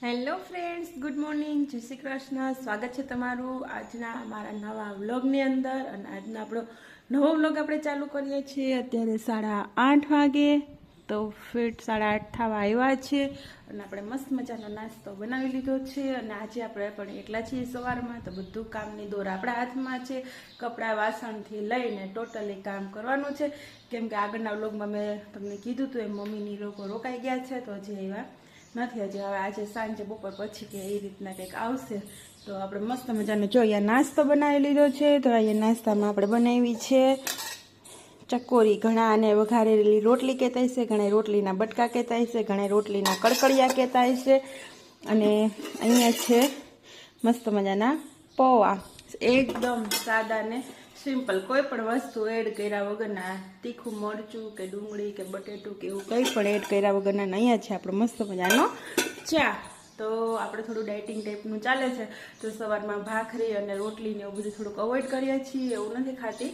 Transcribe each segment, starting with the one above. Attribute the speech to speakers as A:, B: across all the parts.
A: Hello friends, good morning, જય શ્રી કૃષ્ણ. સ્વાગત છે તમારું આજના અમારા નવા વ્લોગની અંદર. અને આજનો આપણો નવો વ્લોગ આપણે ચાલુ કરીએ છીએ. અત્યારે 8:30 વાગે, તો ફિટ 8:30 થવા આવ્યા છે. અને આપણે મસ્ત મજાનો નાસ્તો બનાવી લીધો છે. અને આજે આપણે પણ એકલા છીએ સવારમાં, તો બધું કામની દોર આપણા હાથમાં છે. કપડાં વાસણથી લઈને ટોટલી કામ કરવાનું છે. કેમ કે આગળના વ્લોગમાં મેં તમને કીધું હતું એમ મમ્મીની લોકો રોકાઈ ગયા છે, તો હજી એવા નથી. હજી હવે આજે સાંજે બપોર પછી કે એ રીતના કંઈક આવશે. તો આપણે મસ્ત મજાનો જો અહીંયા નાસ્તો બનાવી લીધો છે. તો અહીંયા નાસ્તામાં આપણે બનાવી છે ચકોરી. ઘણા આને વઘારેલી રોટલી કહેતા હશે, ઘણા રોટલીના બટકા કહેતા હશે, ઘણા રોટલીના કડકડિયા કહેતા હશે. અને અહીંયા છે મસ્ત મજાના પૌવા, એકદમ સાદા ને સિમ્પલ, કોઈ પણ વસ્તુ એડ કર્યા વગરના, તીખું મરચું કે ડુંગળી કે બટેટું કે એવું કંઈ પણ એડ કર્યા વગરના. અહીંયા છે આપણો મસ્ત મજાનો ચા. તો આપણે થોડું ડાયટિંગ ટાઈપનું ચાલે છે, તો સવારમાં ભાખરી અને રોટલી ને એવું બધું થોડુંક અવોઇડ કરીએ છીએ. એવું નથી ખાતી,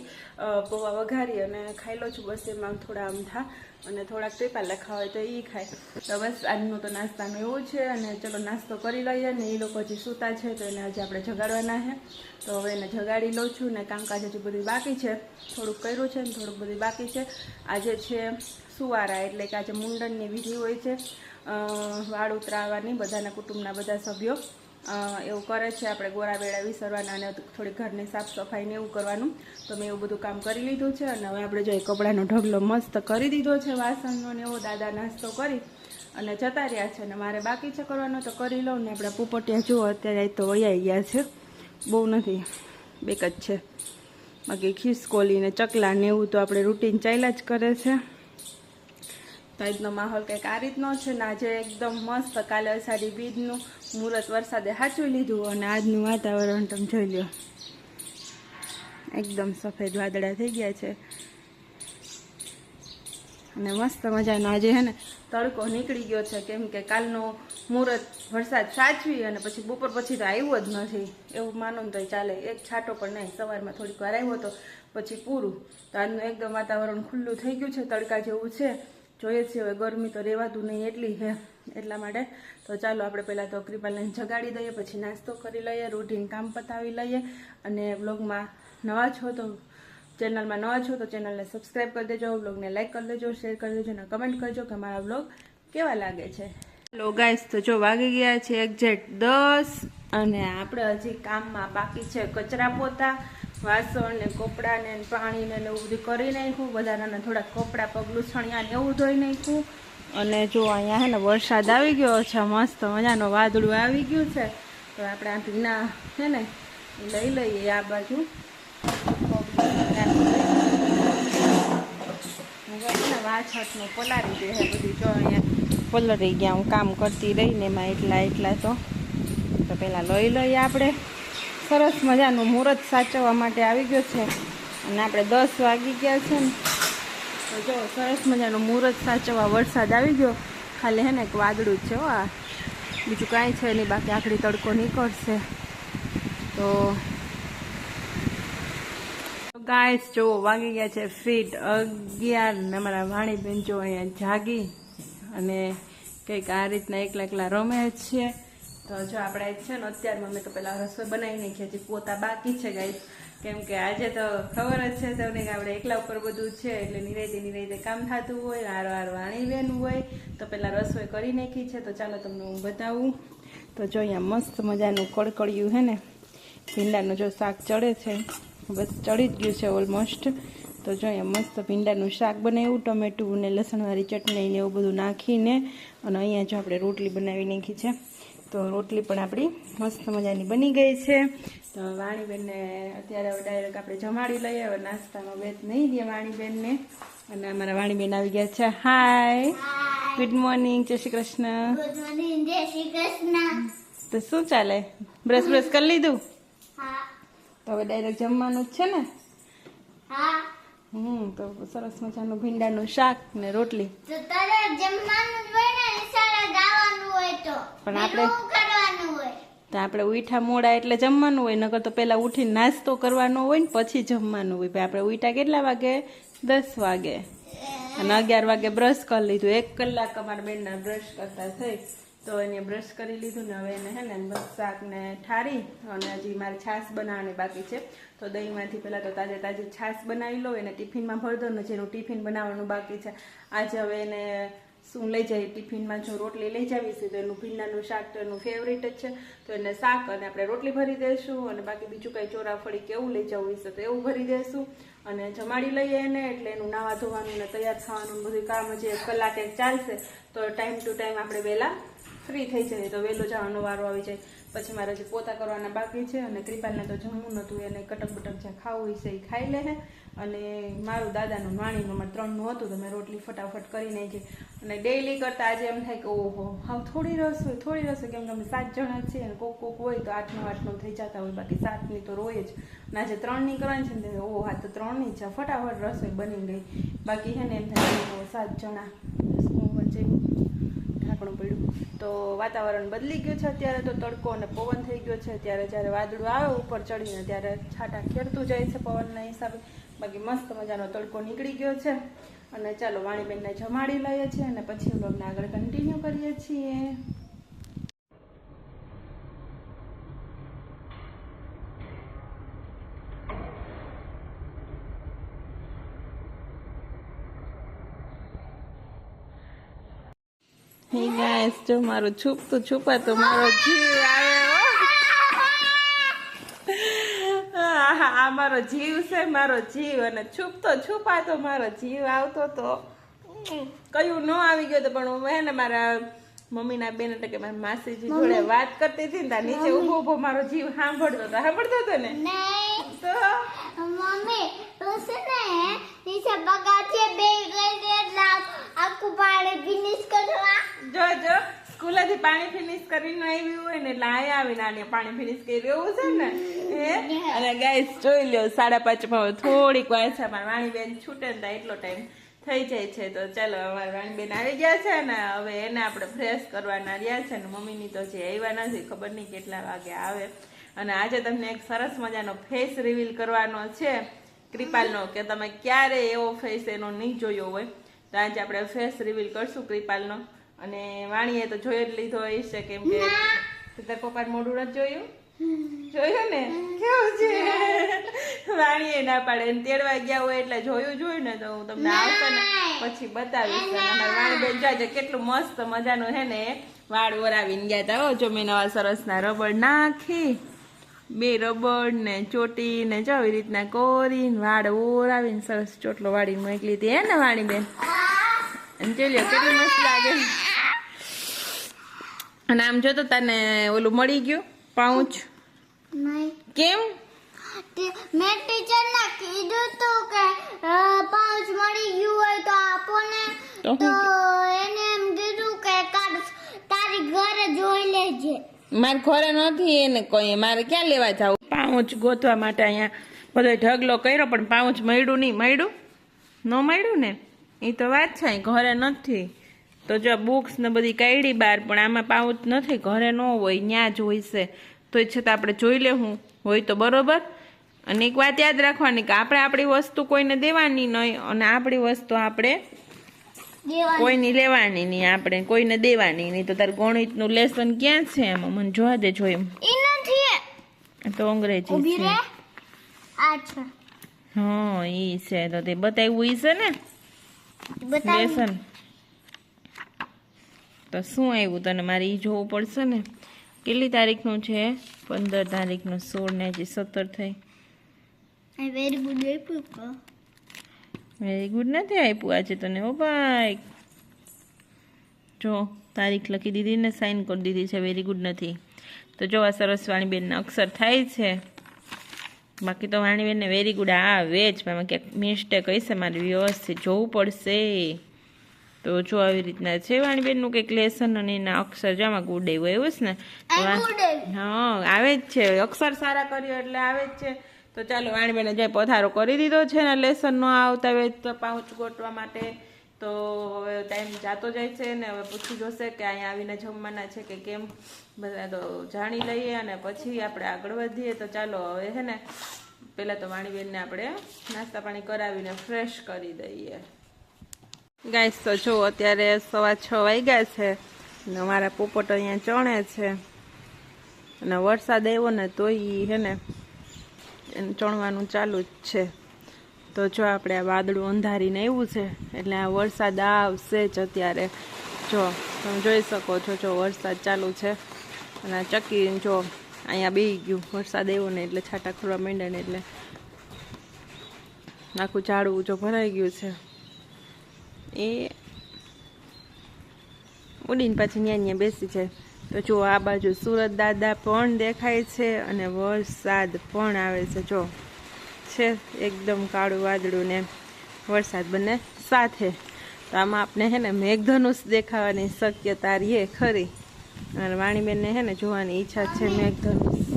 A: પૌવા વઘારી અને ખાઈ લો છું. બસ એમાં થોડા અમથા અને થોડાક ટીપા લખા હોય તો એ ખાય. તો બસ આજનું તો નાસ્તાનું એવું છે. અને ચલો નાસ્તો કરી લઈએ. ને એ લોકો હજી સૂતા છે, તો એને હજી આપણે જગાડવાના છે. તો હવે એને જગાડી લઉં છું. ને કામકાજ હજી બધું બાકી છે, થોડુંક કર્યું છે ને થોડુંક બધું બાકી છે. આજે છે સુવારા, એટલે કે આજે મુંડનની વિધિ હોય છે, વાળ ઉતરાવવાની. બધાના કુટુંબના બધા સભ્યો એવું કરે છે. આપણે ગોરા બેડા વિસરવાના અને થોડી ઘરની સાફ સફાઈ ને એવું કરવાનું. તો મેં એવું બધું કામ કરી લીધું છે. અને હવે આપણે જો કપડાનો ઢગલો મસ્ત કરી દીધો છે, વાસણનો ને એવો. દાદા નાસ્તો કરી અને જતા રહ્યા છે. અને મારે બાકી છે કરવાનો, તો કરી લઉં. ને આપણા પોપટિયા જુઓ અત્યારે તો વૈયાઈ ગયા છે, બહુ નથી, બેક જ છે. બાકી ખિસકોલી ને ચકલા ને એવું તો આપણે રૂટીન ચાલ્યા જ કરે છે. તો આજનો માહોલ કંઈક આ રીતનો છે. ને આજે એકદમ મસ્ત, કાલે અષાઢી બીજનું મુહૂર્ત વરસાદે સાચવી લીધું. અને આજનું વાતાવરણ તમે જોઈ લો, એકદમ સફેદ વાદળા થઈ ગયા છે. અને મસ્ત મજાનો આજે હે ને તડકો નીકળી ગયો છે. કેમ કે કાલનો મુહૂર્ત વરસાદ સાચવી અને પછી બપોર પછી તો આવ્યો જ નથી, એવું માનો ને તો ચાલે. એક છાંટો પણ નહીં, સવારમાં થોડીક વાર આવ્યો તો પછી પૂરું. તો આજનું એકદમ વાતાવરણ ખુલ્લું થઈ ગયું છે, તડકા જેવું છે. જોઈએ છીએ હવે, ગરમી તો રહેવાતું નહીં એટલી છે, એટલા માટે. તો ચાલો આપણે પહેલાં તો કૃપાલને જગાડી દઈએ, પછી નાસ્તો કરી લઈએ, રૂટીન કામ પતાવી લઈએ. અને વ્લોગમાં નવા છો તો ચેનલમાં નવા છો તો ચેનલને સબસ્ક્રાઈબ કરી દેજો, વ્લોગને લાઈક કરી દેજો, શેર કરી દેજો અને કમેન્ટ કરજો કે મારા વ્લોગ કેવા લાગે છે. હેલો ગાઈસ, તો જો વાગી ગયા છે એક્ઝેક્ટ 10. અને આપણે હજી કામમાં બાકી છે કચરા પોતા, વાસણ ને કપડાં ને પાણી ને એવું બધું કરી નાખ્યું. બધાના થોડાક કપડાં પગલું છણિયા ને એવું ધોઈ નાખ્યું. અને જો અહીંયા હે ને વરસાદ આવી ગયો છે, મસ્ત મજાનો વાદળું આવી ગયું છે. તો આપણે આ ભીના છે ને લઈ લઈએ આ બાજુ. વાછટનું પલારી દે છે બધું. જો અહીંયા પલળી ગયા, હું કામ કરતી રહીને એમાં એટલા તો પહેલાં લઈ લઈએ આપણે. સરસ મજાનું મુહૂર્ત સાચવવા માટે આવી ગયો છે. અને આપણે 10 વાગી ગયા છે ને, તો જો સરસ મજાનું મુહૂર્ત સાચવવા વરસાદ આવી ગયો. ખાલી હે ને એક વાદળું જ છે, આ બીજું કાંઈ છે નહીં. બાકી આખરી તડકો નીકળશે. તો ગાઈસ જો વાગી ગયા છે ફીટ 11. ને અમારા વાણીબેન જો અહીંયા જાગી અને કંઈક આ રીતના એકલા રમે છે. તો જો આપણે છે ને અત્યારમાં મેં તો પહેલાં રસોઈ બનાવી નાખી, હજી પોતા બાકી છે ગાઈસ. કેમ કે આજે તો ખબર જ છે તમને કે આપણે એકલા ઉપર બધું છે, એટલે નિરાયતે કામ થતું હોય, હારો વાણીબેન હોય. તો પહેલાં રસોઈ કરી નાખી છે. તો ચાલો તમને હું બતાવું. તો જો અહીંયા મસ્ત મજાનું કડકડિયું છે ને, ભીંડાનું જો શાક ચડે છે, બસ ચડી જ ગયું છે ઓલમોસ્ટ. તો જો અહીંયા મસ્ત ભીંડાનું શાક બનાવ્યું, ટમેટું ને લસણવાળી ચટણી ને એવું બધું નાખીને. અને અહીંયા જો આપણે રોટલી બનાવી નાખી છે. તો રોટલી પણ આપણી મસ્ત મજાની બની ગઈ છે. તો વાણીબેનને અત્યારે હવે ડાયરેક્ટ આપણે જમાડી લઈએ. હવે નાસ્તામાં વેત નહીં દે વાણીબેનને. અને અમારા વાણીબેન આવી ગયા છે. હાય, ગુડ મોર્નિંગ, જય શ્રી કૃષ્ણ.
B: ગુડ મોર્નિંગ, જય શ્રી કૃષ્ણ.
A: તો શું ચાલે, બ્રશ કરી લીધું?
B: હા.
A: તો હવે ડાયરેક્ટ જમવાનું જ છે ને?
B: હા.
A: તો સરસ મજાનું ભીંડાનું શાક ને રોટલી.
B: તો તારે જમવાનું જ હોય ને, નિશાળે જવાનું હોય તો
A: પણ આપણે
B: કરવાનું હોય.
A: તો આપણે ઉઠા મોડા એટલે જમવાનું હોય, નકર તો પહેલા ઉઠીને નાસ્તો કરવાનો હોય ને પછી જમવાનું હોય. આપણે ઉઠા કેટલા વાગે? 10 વાગે. અને 11 વાગે બ્રશ કરી લીધું. 1 કલાક અમારા બેનના બ્રશ કરતા થઈ. તો એને બ્રશ કરી લીધું ને હવે એને હે ને બસ શાકને ઠારી અને હજી મારે છાશ બનાવવાની બાકી છે. તો દહીંમાંથી પહેલાં તો તાજે તાજી છાશ બનાવી લો, એને ટિફિનમાં ભરી દો ને જેનું ટિફિન બનાવવાનું બાકી છે. આજે હવે એને શું લઈ જાય ટિફિનમાં, જો રોટલી લઈ જાવી છે તો એનું ભીંડાનું શાક તો એનું ફેવરેટ જ છે. તો એને શાક અને આપણે રોટલી ભરી દઈશું અને બાકી બીજું કંઈ ચોરાફળી કે એવું લઈ જવું હશે તો એવું ભરી દઈશું અને જમાડી લઈએ એને. એટલે એનું નાવા ધોવાનું ને તૈયાર થવાનું બધું કામ હજી કલાક એક ચાલશે તો ટાઈમ ટુ ટાઈમ આપણે વહેલા ફ્રી થઈ જાય તો વહેલો જવાનો વારો આવી જાય. પછી મારે હજી પોતા કરવાના બાકી છે અને કૃપાલને તો જમવું નહોતું, એને કટક બટક જ્યાં ખાવું છે એ ખાઈ લે. અને મારું દાદાનું વાણીનું મારે 3નું હતું તો મેં રોટલી ફટાફટ કરી નાખી. અને ડેઈલી કરતાં આજે એમ થાય કે ઓહો હા થોડી રસોઈ કેમ કે અમે 7 જણા છીએ અને કોક હોય તો 8-9 થઈ જતા હોય, બાકી 7ની તો રોય જ. અને આજે 3ની કરવાની છે ને ઓહ આ તો 3ની છે, ફટાફટ રસોઈ બની ગઈ. બાકી છે ને એમ થાય 7 જણા વચ્ચે ઢાંકણું પડ્યું. તો વાતાવરણ બદલી ગયું છે અત્યારે, તો તડકો અને પવન થઈ ગયો છે. ત્યારે જ્યારે વાદળું આવે ઉપર ચડીને ત્યારે છાંટા ખેરતું જાય છે પવનના હિસાબે. બાકી મસ્ત મજાનો તડકો નીકળી ગયો છે. અને ચાલો વાણીબેનને જમાડી લઈએ છીએ અને પછી વ્લોગને આગળ કન્ટિન્યુ કરીએ છીએ. હે ગાઈસ, જો મારું છુપતું છુપાતું મારો જીવ આવે. આ મારો જીવ છે, મારો જીવ. અને છુપતો છુપાતો મારો જીવ આવતો તો કયું ન આવી ગયો તો પણ હે ને મારા મમ્મીના બેન એટલે કે મારી માસીજી જોડે વાત કરતી હતી ને ત્યાં નીચે ઉભો મારો જીવ સાંભળતો હતો ને તો
B: મમ્મી તો છે ને નીચે બગા છે બે ગઈ એટલે આખું પાણી ફિનિશ કરવા
A: જો સ્કૂલેથી પાણી ફિનિશ કરીને આવી હોય ને એટલે આયા આવીને આને પાણી ફિનિશ કર્યું એવું છે ને. અને ગાઈસ જોઈ લ્યો 5:30 થોડીક વાર છે મારી વાણીબેન છૂટે ને એટલો ટાઈમ થઈ જાય છે. તો ચાલો અમારી વાણીબેન આવી ગયા છે ને હવે એને આપણે ફ્રેશ કરવાના રહ્યા છે ને મમ્મીની તો જે આવ્યા નથી, ખબર નહીં કેટલા વાગે આવે. અને આજે તમને એક સરસ મજાનો ફેસ રિવીલ કરવાનો છે કૃપાલનો, કે તમે ક્યારે એવો ફેસ એનો નહીં જોયો હોય. તો આજે આપણે ફેસ રિવીલ કરશું કૃપાલનો. અને વાણીએ તો જોઈ જ લીધો હોય છે કેમ કે તારા પપ્પાને મોઢું નથી જોયું ને કેવું છે. વાણીએ ના પાડે ને તેડવા ગયા હોય એટલે જોયું ને તો હું તમને આવશે ને પછી બતાવીશ. અને વાણીબેન જોજે કેટલું મસ્ત મજાનું છે ને વાળ ઓરાવીને ગયા હતા. જો મેં નવા સરસના રબડ નાખી, 2 રબડ ને ચોટી ને જો આવી રીતના કોરીને વાળ ઓરાવીને સરસ ચોટલો વાળીને મોકલી હતી હે ને વાણીબેન. અને જોઈ કેટલું મસ્ત લાગે. અને આમ જો તો તને ઓલું મળી ગયું પાઉચ કેમ?
B: મેં ટીચરને કીધું તું કે પાઉચ મળી ગયું હોય તો આપો ને, તો એને એમ કીધું કે તારી ઘરે જોઈ લેજે.
A: મારે ઘરે નથી એને કોઈ, મારે ક્યાં લેવા જાવ પાઉચ ગોતવા માટે. અહીંયા બધો ઢગલો કર્યો પણ પાઉચ મળ્યું નહીં. મળ્યું ને એ તો વાત છે, ઘરે નથી. તો જો બુક્સ ને બધી કાઢી બહાર પણ આમાં પાઉચ નથી, ઘરે ન હોય ત્યાં જ હોય છે. તો એ છતાં આપણે જોઈ લેવું હોય તો બરોબર. અને એક વાત યાદ રાખવાની કે આપણે આપણી વસ્તુ કોઈને દેવાની નહીં અને આપણી વસ્તુ આપણે કોઈની લેવાની નહીં, આપણે કોઈને દેવાની નહીં. તો તાર ગણિતનું લેસન ક્યાં છે એમાં મને જોવા દે. જો એમ તો અંગ્રેજી છે. હા ઈ છે તો તે બતાવ્યું ઈ છે ને લેસન. તો શું આવ્યું તને મારે ઈ જોવું પડશે ને. કેટલી તારીખનું છે? 15 તારીખનું. 16 ને હજી 17 થઈ.
B: વેરી ગુડ આપ્યું.
A: વેરી ગુડ નથી આપ્યું આજે તને ઓ ભાઈ. જો તારીખ લખી દીધી ને સાઈન કરી દીધી છે, વેરી ગુડ નથી. તો જો આ સરસ વાણીબેનના અક્ષર થાય છે. બાકી તો વાણીબેનને વેરી ગુડ આવે જ, એમાં ક્યાંક મિસ્ટેક હશે, મારે વ્યવસ્થિત જોવું પડશે. તો જો આવી રીતના છે વાણીબેનનું કંઈક લેસન અને એના અક્ષર જમા ગુડ એવું એવું જ ને. હા આવે જ છે, અક્ષર સારા કર્યો એટલે આવે જ છે. તો ચાલો વાણીબેને જે પધારો કરી દીધો છે ને લેસન ન આવતા હોય તો પાઉચ ગોટવા માટે. તો હવે ટાઈમ જાતો જાય છે ને હવે પૂછી જોશે કે અહીંયા આવીને જમવાના છે કે કેમ, બધા તો જાણી લઈએ અને પછી આપણે આગળ વધીએ. તો ચાલો હવે છે ને પહેલાં તો વાણીબેનને આપણે નાસ્તા પાણી કરાવીને ફ્રેશ કરી દઈએ. ગાઈસ તો જો અત્યારે 6:15 વાગ્યા છે ને અમારા પોપટ અહીંયા ચણે છે અને વરસાદ આવ્યો ને તોય હે ને એને ચણવાનું ચાલુ જ છે. તો જો આપણે આ વાદળું અંધારીને આવ્યું છે એટલે આ વરસાદ આવશે જ અત્યારે. જો તમે જોઈ શકો છો, જો વરસાદ ચાલુ છે અને આ ચક્કી જો અહીંયા બેસી ગયું. વરસાદ આવ્યો ને એટલે છાંટા ખોલવા માંડ્યા ને એટલે આખું ઝાડવું જો ભરાઈ ગયું છે. એ ઉડીને પાછી ન્યા બેસી છે. તો જો આ બાજુ સુરત દાદા પણ દેખાય છે અને વરસાદ પણ આવે છે. જો છે એકદમ કાળું વાદળું ને વરસાદ બંને સાથે. તો આમાં આપણે હે ને મેઘધનુષ દેખાવાની શક્યતા રહે ખરી. અને વાણીબેનને હે ને જોવાની ઈચ્છા છે મેઘધનુષ.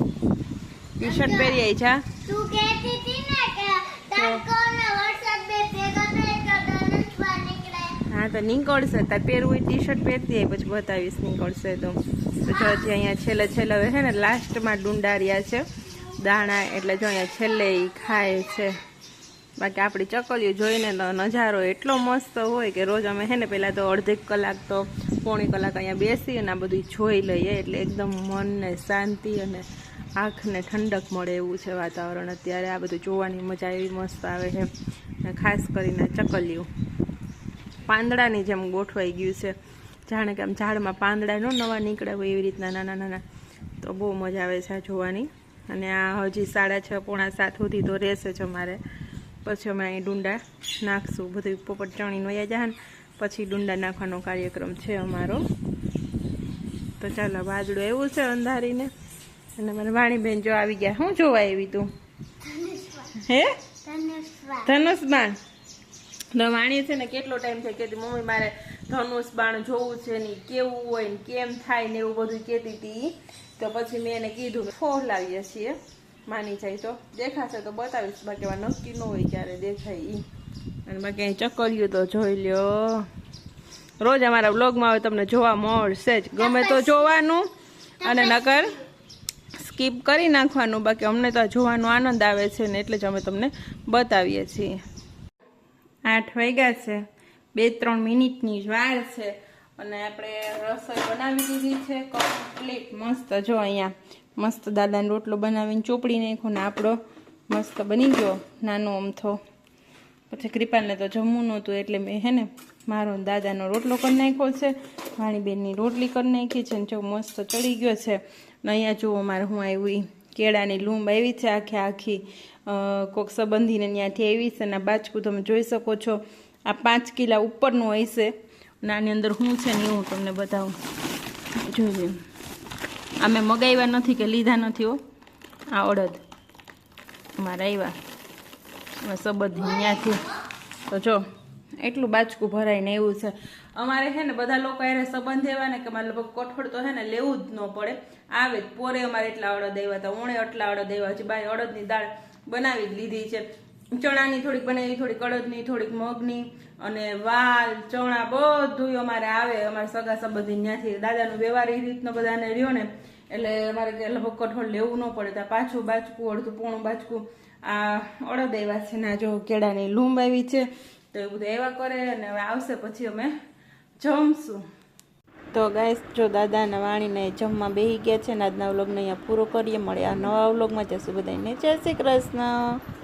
A: ટી શર્ટ પહેરી આવી છે.
B: તું કહેતી હતી ને કે તડકો ને વરસાદ બે ભેગા થાય તો ધનુષ બહાર નીકળે.
A: હા તો નીકળશે. તાર પહેરવું હોય ટી શર્ટ પહેરતી આવી પછી બતાવીશ નીકળશે તો. જો હજી અહીંયા છેલ્લે છેલ્લે હે ને લાસ્ટમાં ડુંડારિયા છે દાણા, એટલે જો અહીંયા છેલ્લે ઈ ખાય છે. બાકી આપણી ચકલીઓ જોઈને નજારો એટલો મસ્ત હોય કે રોજ અમે હે ને પહેલાં તો અડધી કલાક તો પોણી કલાક અહીંયા બેસી અને આ બધું જોઈ લઈએ એટલે એકદમ મનને શાંતિ અને આંખને ઠંડક મળે એવું છે વાતાવરણ. અત્યારે આ બધું જોવાની મજા એવી મસ્ત આવે છે. અને ખાસ કરીને ચકલીઓ પાંદડાની જેમ ગોઠવાઈ ગયું છે, જાણે કે આમ ઝાડમાં પાંદડા ન નવા નીકળ્યા હોય એવી રીતના નાના નાના. તો બહુ મજા આવે છે આ જોવાની. અને આ હજી 6:30 પોણા 7 સુધી તો રહેશે જ અમારે. પછી અમે અહીં ડુંડા નાખશું. બધું પોપટ ચણીને વયા જાય ને પછી ડુંડા નાખવાનો કાર્યક્રમ છે અમારો. તો ચાલો વાદળું એવું છે અંધારીને. અને મારે વાણીબેન જો આવી ગયા. શું જોવા આવી તું? હે ધનુષ બાણ. તો વાણી છે ને કેટલો ટાઈમ છે કહેતી મમ્મી મારે ધનુષ બાણ જોવું છે ને કેવું હોય ને કેમ થાય ને એવું બધું કહેતી હતી. તો પછી મેં એને કીધું કે ફોર લાવીએ છીએ, માની જાય તો દેખાશે તો બતાવીશ. બાકી એવા નક્કી ન હોય ક્યારે દેખાય એ. અને બાકી અહીં ચકલ્યું તો જોઈ લ્યો. રોજ અમારા વ્લોગમાં હવે તમને જોવા મળશે જ. ગમે તો જોવાનું અને નકર સ્કીપ કરી નાખવાનું. બાકી અમને તો જોવાનો આનંદ આવે છે ને એટલે જ અમે તમને બતાવીએ છીએ. 8 વાગ્યા છે, 2-3 મિનિટની જ વાર છે અને આપણે રસોઈ બનાવી દીધી છે કમ્પ્લીટ. મસ્ત જો અહીંયા મસ્ત દાદાનો રોટલો બનાવીને ચોપડી નાખ્યો ને આપણો મસ્ત બની ગયો નાનો અમથો. પછી કૃપાલને તો જમવું નહોતું એટલે મેં હે ને મારો દાદાનો રોટલો કરી નાખ્યો છે. વાણીબેનની રોટલી કરી નાખી છે ને જો મસ્ત ચડી ગયો છે. ને અહીંયા જુઓ મારે હું આવી કેળાની લૂંબ આવી છે આખી કોક સંબંધીને ત્યાંથી આવી છે. અને આ બાચકું તમે જોઈ શકો છો આ 5 કિલા ઉપરનું હોય છે. અને આની અંદર શું છે ને હું તમને બતાવું. જોઈ અમે મગાવ્યા નથી કે લીધા નથી હો. આ અડદ અમારે આવ્યા સંબંધી ત્યાંથી. તો જો એટલું બાચકું ભરાઈને એવું છે અમારે. હે ને બધા લોકો એને સંબંધ એવા ને કે મારે લગભગ કઠોળ તો હે ને લેવું જ ન પડે, આવે જ. પોરે અમારે એટલા અડદ આવ્યા હતા, ઓણે એટલા અડદ આવ્યા છે. બાય અડદની દાળ બનાવી જ લીધી છે. ચણાની થોડીક બનાવી, થોડીક અડદની, થોડીક મગની અને વાલ ચણા બધું અમારે આવે. અમારે સગા સંબંધી ત્યાંથી દાદાનું વ્યવહાર એ રીતનો બધાને રહ્યો ને એટલે અમારે લગભગ કઠોળ લેવું ન પડે. ત્યાં પાછું બાચકું અડધું પોણું બાચકું આ અડદ આવ્યા છે ને જો કેળાની લૂંબ આવી છે. તો એ બધું એવા કરે અને હવે આવશે પછી અમે જમશું. તો ગાઈસ જો દાદા અને વાણીને જમવા બેસી ગયા છે ને આજના વ્લોગને અહીંયા પૂરો કરીએ. મળે આ નવા વ્લોગમાં. જશું બધાને જય શ્રી કૃષ્ણ.